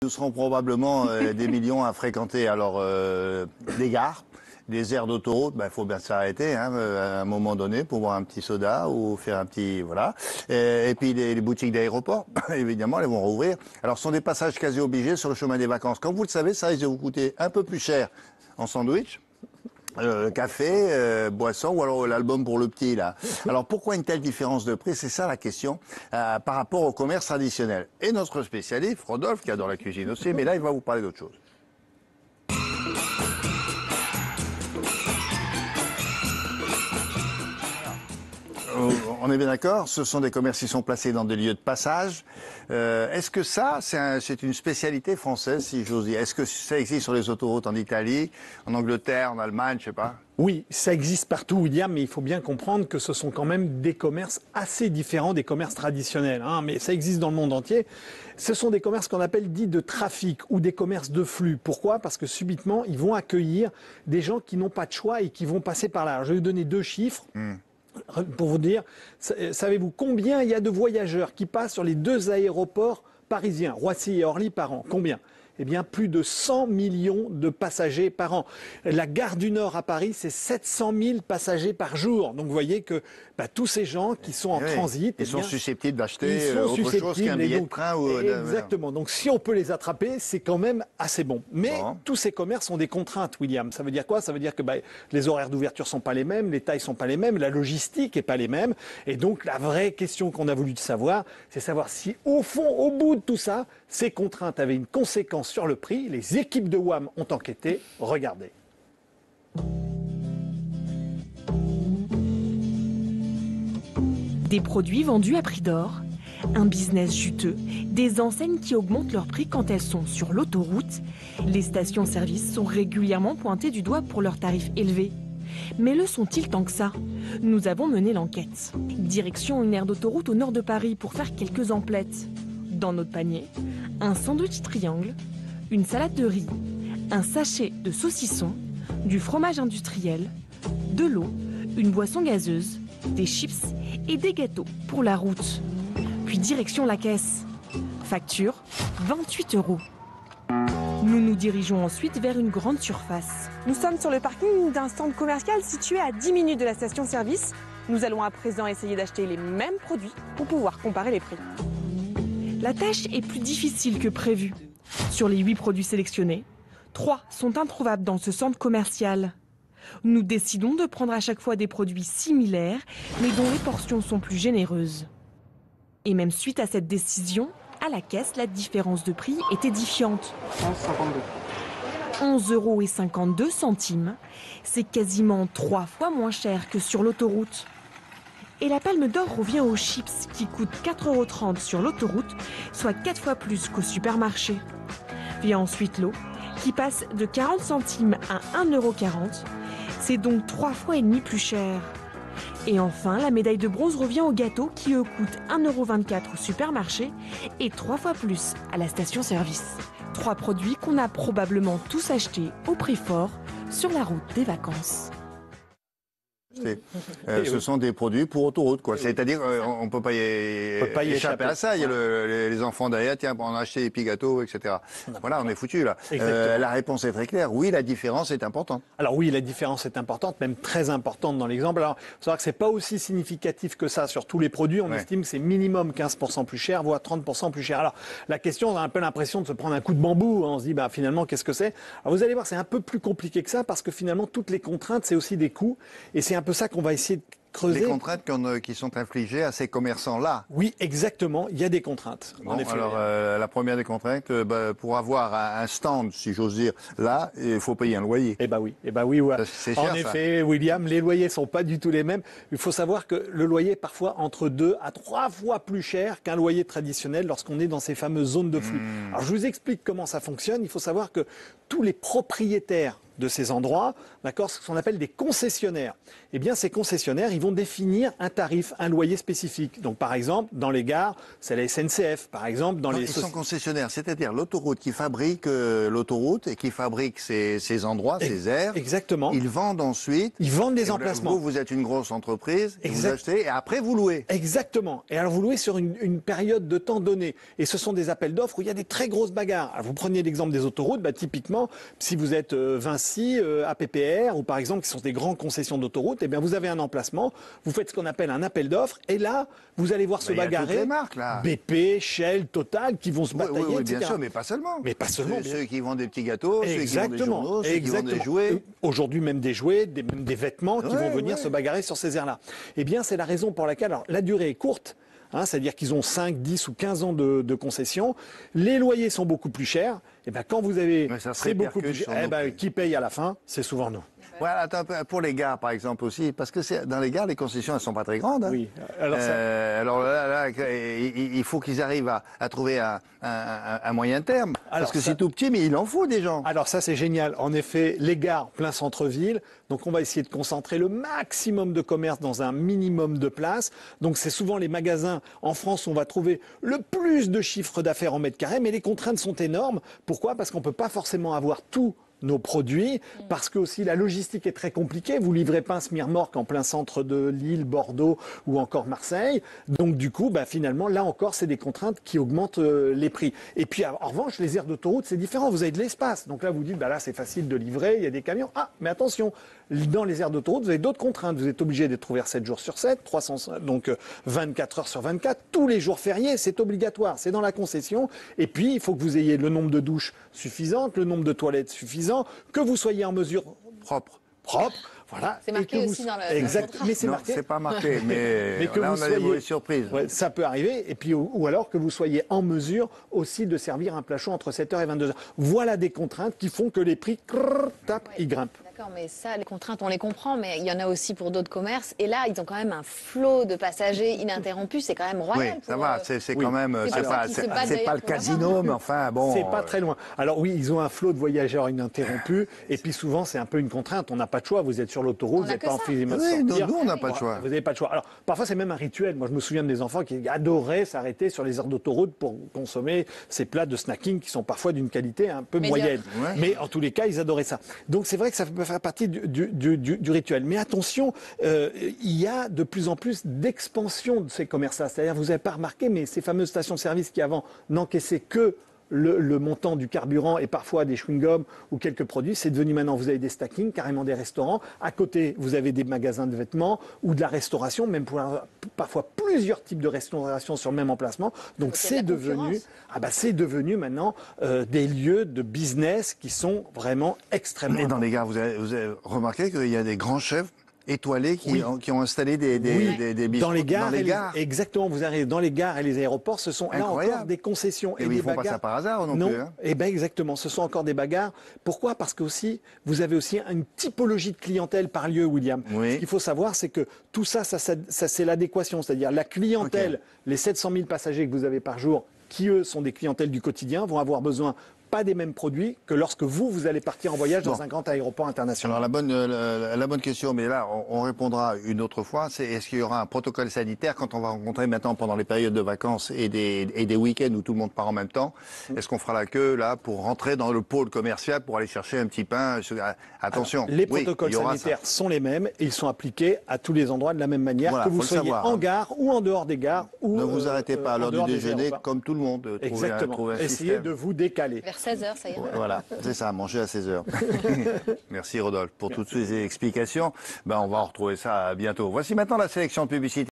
Nous serons probablement des millions à fréquenter alors des gares, des aires d'autoroute. Il faut bien s'arrêter à un moment donné pour boire un petit soda ou faire un petit voilà. Et puis les boutiques d'aéroport, évidemment, elles vont rouvrir. Alors ce sont des passages quasi obligés sur le chemin des vacances. Comme vous le savez, ça risque de vous coûter un peu plus cher en sandwich. Café, boisson ou alors l'album pour le petit là. Alors pourquoi une telle différence de prix? C'est ça la question par rapport au commerce traditionnel. Et notre spécialiste, Rodolphe, qui adore la cuisine aussi, mais là il va vous parler d'autre chose. On est bien d'accord, ce sont des commerces qui sont placés dans des lieux de passage. Est-ce que ça, c'est une spécialité française, si j'ose dire? Est-ce que ça existe sur les autoroutes en Italie, en Angleterre, en Allemagne, je sais pas? Oui, ça existe partout, William, mais il faut bien comprendre que ce sont quand même des commerces assez différents des commerces traditionnels. Mais ça existe dans le monde entier. Ce sont des commerces qu'on appelle dits de trafic ou des commerces de flux. Pourquoi? Parce que subitement, ils vont accueillir des gens qui n'ont pas de choix et qui vont passer par là. Alors, je vais vous donner deux chiffres. Pour vous dire, savez-vous combien il y a de voyageurs qui passent sur les deux aéroports parisiens, Roissy et Orly, par an? Combien? Eh bien, plus de 100 millions de passagers par an. La gare du Nord à Paris, c'est 700 000 passagers par jour. Donc, vous voyez que tous ces gens qui sont en transit... Ils sont susceptibles d'acheter autre chose qu'un billet de train. Exactement. Donc, si on peut les attraper, c'est quand même assez bon. Mais tous ces commerces ont des contraintes, William. Ça veut dire quoi? Ça veut dire que les horaires d'ouverture sont pas les mêmes, les tailles sont pas les mêmes, la logistique est pas les mêmes. Et donc, la vraie question qu'on a voulu savoir, c'est savoir si, au fond, au bout de tout ça, ces contraintes avaient une conséquence sur le prix. Les équipes de WAM ont enquêté. Regardez. Des produits vendus à prix d'or, un business juteux, des enseignes qui augmentent leur prix quand elles sont sur l'autoroute. Les stations-service sont régulièrement pointées du doigt pour leurs tarifs élevés. Mais le sont-ils tant que ça? Nous avons mené l'enquête. Direction une aire d'autoroute au nord de Paris pour faire quelques emplettes. Dans notre panier, un sandwich triangle, une salade de riz, un sachet de saucisson, du fromage industriel, de l'eau, une boisson gazeuse, des chips et des gâteaux pour la route. Puis direction la caisse. Facture, 28 €. Nous nous dirigeons ensuite vers une grande surface. Nous sommes sur le parking d'un stand commercial situé à 10 minutes de la station-service. Nous allons à présent essayer d'acheter les mêmes produits pour pouvoir comparer les prix. La tâche est plus difficile que prévu. Sur les 8 produits sélectionnés, 3 sont introuvables dans ce centre commercial. Nous décidons de prendre à chaque fois des produits similaires, mais dont les portions sont plus généreuses. Et même suite à cette décision, à la caisse, la différence de prix est édifiante. 11,52 €. C'est quasiment 3 fois moins cher que sur l'autoroute. Et la palme d'or revient aux chips qui coûtent 4,30 € sur l'autoroute, soit 4 fois plus qu'au supermarché. Vient ensuite l'eau, qui passe de 40 centimes à 1,40 €. C'est donc 3 fois et demi plus cher. Et enfin, la médaille de bronze revient aux gâteaux qui, eux, coûtent 1,24 € au supermarché et 3 fois plus à la station-service. 3 produits qu'on a probablement tous achetés au prix fort sur la route des vacances. Ce sont des produits pour autoroute, quoi. C'est-à-dire, on ne peut pas y échapper à ça. Il y a les enfants derrière, tiens, on a acheté des petits gâteaux, etc. Voilà, on est foutu là. La réponse est très claire. Oui, la différence est importante. Alors oui, la différence est importante, même très importante dans l'exemple. Alors, il faut savoir que c'est pas aussi significatif que ça sur tous les produits. On estime que c'est minimum 15% plus cher, voire 30% plus cher. Alors, la question, on a un peu l'impression de se prendre un coup de bambou. On se dit, finalement, qu'est-ce que c'est? Alors, vous allez voir, c'est un peu plus compliqué que ça parce que finalement, toutes les contraintes, c'est aussi des coûts. Et c'est un peu ça qu'on va essayer de creuser. Les contraintes qui sont infligées à ces commerçants-là. Oui, exactement. Il y a des contraintes. Bon, en effet. Alors, la première des contraintes, pour avoir un stand, si j'ose dire, là, il faut payer un loyer. Eh ben oui. Ouais. C'est cher, en effet, ça. William, les loyers sont pas du tout les mêmes. Il faut savoir que le loyer est parfois entre 2 à 3 fois plus cher qu'un loyer traditionnel lorsqu'on est dans ces fameuses zones de flux. Alors, je vous explique comment ça fonctionne. Il faut savoir que tous les propriétaires de ces endroits, d'accord, ce qu'on appelle des concessionnaires. Eh bien, ces concessionnaires, ils vont définir un tarif, un loyer spécifique. Donc, par exemple, dans les gares, c'est la SNCF. Par exemple, dans Non, les ils sont concessionnaires, c'est-à-dire l'autoroute qui fabrique l'autoroute et qui fabrique ces endroits, ces aires. Exactement. Ils vendent ensuite. Ils vendent des Et emplacements. vous êtes une grosse entreprise, et vous Exact. achetez et après vous louez. Exactement. Et alors vous louez sur une période de temps donnée. Et ce sont des appels d'offres où il y a des très grosses bagarres. Alors vous prenez l'exemple des autoroutes, bah, typiquement, si vous êtes Vinci, APPR, ou par exemple, qui sont des grandes concessions d'autoroutes, eh bien vous avez un emplacement, vous faites ce qu'on appelle un appel d'offres, et là, vous allez voir se Il y a bagarrer. toutes les marques, là. BP, Shell, Total, qui vont se batailler, Oui, bien etc. sûr, mais pas seulement. Mais pas seulement, bien. Ceux qui vendent des petits gâteaux, ceux qui vendent des journaux, ceux qui vendent des jouets. Aujourd'hui, même des jouets, même des vêtements qui vont venir se bagarrer sur ces aires-là. Eh bien, c'est la raison pour laquelle, alors, la durée est courte, hein, c'est-à-dire qu'ils ont 5, 10 ou 15 ans de concession. Les loyers sont beaucoup plus chers. Et ben, quand vous avez, ça se c'est beaucoup plus répercute cher. sur Eh nos ben, prix. qui paye à la fin? C'est souvent nous. Voilà, attends, pour les gares, par exemple, aussi, parce que dans les gares, les concessions, elles sont pas très grandes. Hein. Oui. Alors, Alors là, il faut qu'ils arrivent à trouver un moyen terme. Alors Parce que ça- c'est tout petit, mais il en faut des gens. Alors ça c'est génial. En effet, les gares plein centre-ville. Donc on va essayer de concentrer le maximum de commerce dans un minimum de places. Donc c'est souvent les magasins en France où on va trouver le plus de chiffre d'affaires en mètre carré, mais les contraintes sont énormes. Pourquoi? Parce qu'on peut pas forcément avoir tous nos produits, parce que aussi la logistique est très compliquée. Vous livrez pas un semi-remorque en plein centre de Lille, Bordeaux ou encore Marseille. Donc du coup, bah, finalement, là encore, c'est des contraintes qui augmentent les prix. Et puis en revanche, les aires d'autoroute, c'est différent. Vous avez de l'espace. Donc là, vous dites, bah là, c'est facile de livrer, il y a des camions. Ah, mais attention, dans les aires d'autoroute, vous avez d'autres contraintes. Vous êtes obligé d'être ouvert 7 jours sur 7, 300, donc 24 heures sur 24, tous les jours fériés, c'est obligatoire. C'est dans la concession. Et puis, il faut que vous ayez le nombre de douches suffisante, le nombre de toilettes suffisant, que vous soyez en mesure Propre. voilà. C'est marqué Et que aussi dans le Exact. contrat. Mais c'est Non, marqué. c'est pas marqué, mais, que là, vous on a des soyez- mauvaises surprises. Ouais, ça peut arriver. Et puis, ou alors que vous soyez en mesure aussi de servir un plat chaud entre 7h et 22h. Voilà des contraintes qui font que les prix tapent, ils grimpent. D'accord, mais ça, les contraintes, on les comprend, mais il y en a aussi pour d'autres commerces. Et là, ils ont quand même un flot de passagers ininterrompu. C'est quand même Oui, royal. ça pour, va, c'est oui. quand même, C'est c'est pour ça pas, qu'ils se c'est- battent c'est d'ailleurs pas le pour l'avoir. casino, mais enfin, bon. C'est pas très loin. Alors oui, ils ont un flot de voyageurs ininterrompu. Et puis souvent, c'est un peu une contrainte. On n'a pas de choix. Vous êtes sur l'autoroute, On vous n'a n'êtes que pas en ça. physique de Oui, sortir. nous, on n'a pas de choix. Vous n'avez pas de choix. Alors, parfois, c'est même un rituel. Moi, je me souviens de mes enfants qui adoraient s'arrêter sur les aires d'autoroute pour consommer ces plats de snacking qui sont parfois d'une qualité un peu Médiocre. moyenne. Ouais. Mais en tous les cas, ils adoraient ça. Donc, c'est vrai que ça peut faire partie du rituel. Mais attention, il y a de plus en plus d'expansion de ces commerces-là. C'est-à-dire, vous n'avez pas remarqué, mais ces fameuses stations-service qui avant n'encaissaient que le montant du carburant et parfois des chewing-gums ou quelques produits, c'est devenu maintenant, vous avez des stackings, carrément des restaurants. À côté, vous avez des magasins de vêtements ou de la restauration, même pour parfois plusieurs types de restauration sur le même emplacement. Donc côté de la c'est devenu, concurrence. c'est devenu maintenant des lieux de business qui sont vraiment extrêmement Et dans les gares, vous avez remarqué qu'il y a des grands chefs étoilés qui ont installé des bistrots dans les gares, gares. exactement. Vous arrivez dans les gares et les aéroports, ce sont là Incroyable. encore des concessions Et et oui, des ils font pas bagarres. ça par hasard non Non, plus. Hein. eh ben exactement. Ce sont encore des bagarres. Pourquoi? Parce que aussi, vous avez aussi une typologie de clientèle par lieu, William. Oui. Ce qu'il faut savoir, c'est que tout ça, c'est l'adéquation, c'est-à-dire la clientèle, les 700 000 passagers que vous avez par jour, qui eux sont des clientèles du quotidien, vont avoir besoin pas des mêmes produits que lorsque vous allez partir en voyage dans un grand aéroport international. Alors la bonne question, mais là on répondra une autre fois, c'est est-ce qu'il y aura un protocole sanitaire quand on va rencontrer maintenant pendant les périodes de vacances et des week-ends où tout le monde part en même temps? Est-ce qu'on fera la queue là pour rentrer dans le pôle commercial pour aller chercher un petit pain? Attention, Alors, les oui, protocoles il y aura sanitaires ça. sont les mêmes et ils sont appliqués à tous les endroits de la même manière, Voilà, que vous faut le soyez savoir, en hein. gare ou en dehors des gares. Ou, Ne vous arrêtez pas à en l'heure du dehors des déjeuner aéroports. comme tout le monde. Exactement. Trouver un Essayez système. de vous décaler. Vers 16h, ça ira. Voilà, c'est ça, manger à 16h. Merci Rodolphe pour toutes ces explications. Ben, on va retrouver ça bientôt. Voici maintenant la sélection de publicité.